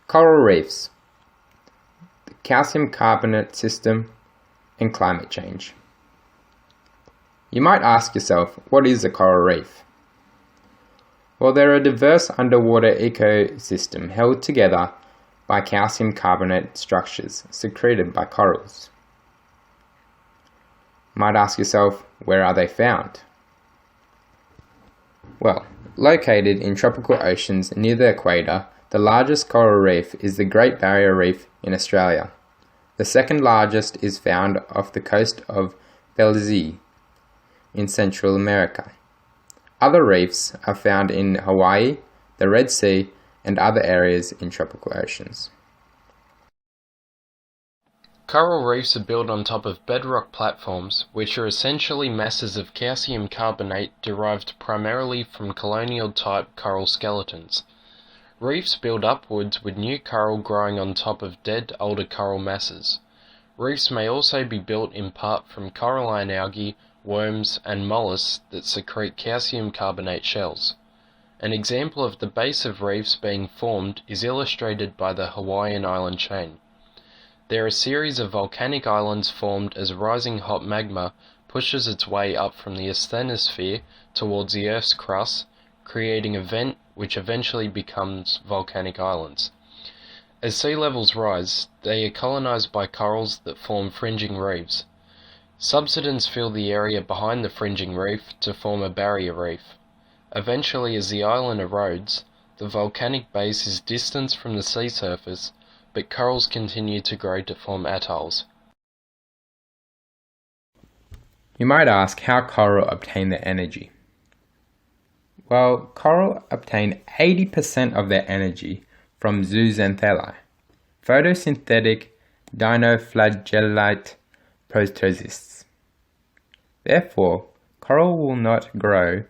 Coral reefs, the calcium carbonate system, and climate change. You might ask yourself, what is a coral reef? Well, they're a diverse underwater ecosystem held together by calcium carbonate structures secreted by corals. You might ask yourself, where are they found? Well, located in tropical oceans near the equator, the largest coral reef is the Great Barrier Reef in Australia. The second largest is found off the coast of Belize in Central America. Other reefs are found in Hawaii, the Red Sea, and other areas in tropical oceans. Coral reefs are built on top of bedrock platforms, which are essentially masses of calcium carbonate derived primarily from colonial-type coral skeletons. Reefs build upwards with new coral growing on top of dead older coral masses. Reefs may also be built in part from coralline algae, worms, and mollusks that secrete calcium carbonate shells. An example of the base of reefs being formed is illustrated by the Hawaiian island chain. There are a series of volcanic islands formed as rising hot magma pushes its way up from the asthenosphere towards the Earth's crust, creating a vent which eventually becomes volcanic islands. As sea levels rise, they are colonized by corals that form fringing reefs. Subsidence fill the area behind the fringing reef to form a barrier reef. Eventually, as the island erodes, the volcanic base is distanced from the sea surface, but corals continue to grow to form atolls. You might ask how coral obtain their energy. Well, coral obtain 80% of their energy from zooxanthellae, photosynthetic dinoflagellate protozoists. Therefore, coral will not grow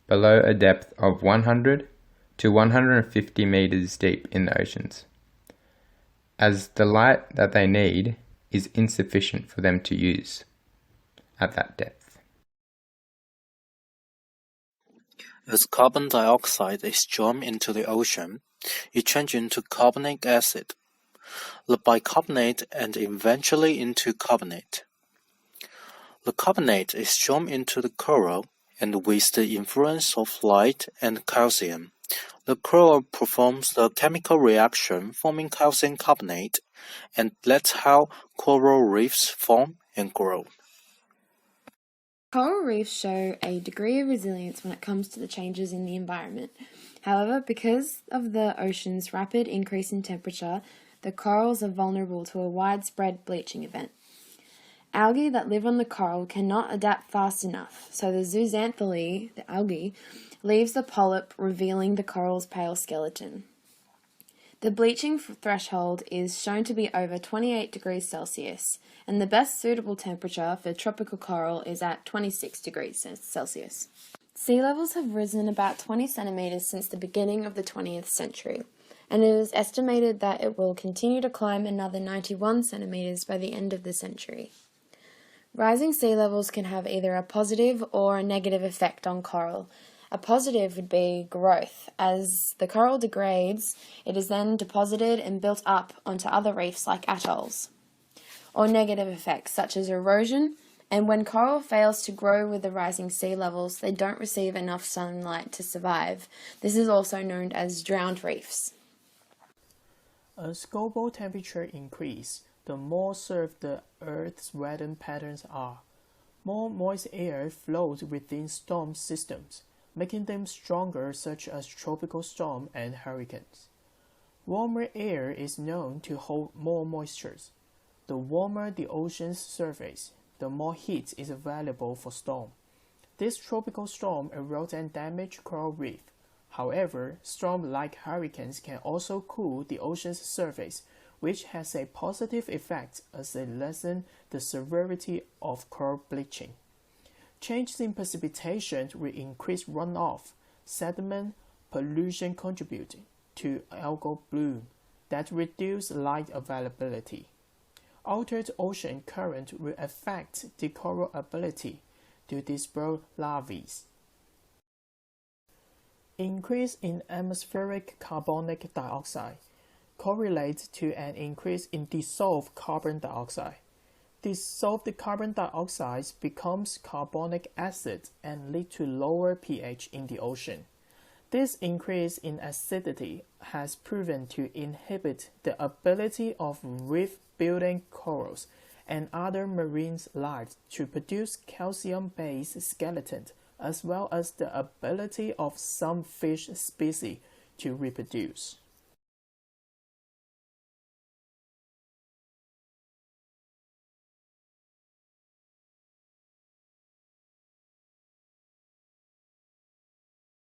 below a depth of 100 to 150 meters deep in the oceans, as the light that they need is insufficient for them to use at that depth. As carbon dioxide is drawn into the ocean, it changes into carbonic acid, the bicarbonate, and eventually into carbonate. The carbonate is drawn into the coral, and with the influence of light and calcium, the coral performs the chemical reaction forming calcium carbonate, and that's how coral reefs form and grow. Coral reefs show a degree of resilience when it comes to the changes in the environment. However, because of the ocean's rapid increase in temperature, the corals are vulnerable to a widespread bleaching event. Algae that live on the coral cannot adapt fast enough, so the zooxanthellae, the algae, leaves the polyp, revealing the coral's pale skeleton. The bleaching threshold is shown to be over 28 degrees Celsius, and the best suitable temperature for tropical coral is at 26 degrees Celsius. Sea levels have risen about 20 centimeters since the beginning of the 20th century, and it is estimated that it will continue to climb another 91 centimeters by the end of the century. Rising sea levels can have either a positive or a negative effect on coral. A positive would be growth. As the coral degrades, it is then deposited and built up onto other reefs like atolls. Or negative effects such as erosion, and when coral fails to grow with the rising sea levels, they don't receive enough sunlight to survive. This is also known as drowned reefs. As global temperature increases, the more served the Earth's weather patterns are. More moist air flows within storm systems, making them stronger, such as tropical storms and hurricanes. Warmer air is known to hold more moisture. The warmer the ocean's surface, the more heat is available for storm. This tropical storm erodes and damages coral reef. However, storms like hurricanes can also cool the ocean's surface, which has a positive effect as they lessen the severity of coral bleaching. Changes in precipitation will increase runoff, sediment, pollution contributing to algal bloom that reduce light availability. Altered ocean current will affect the coral ability to disperse larvae. Increase in atmospheric carbonic dioxide. correlates to an increase in dissolved carbon dioxide. Dissolved carbon dioxide becomes carbonic acid and lead to lower pH in the ocean. This increase in acidity has proven to inhibit the ability of reef-building corals and other marine life to produce calcium-based skeletons, as well as the ability of some fish species to reproduce.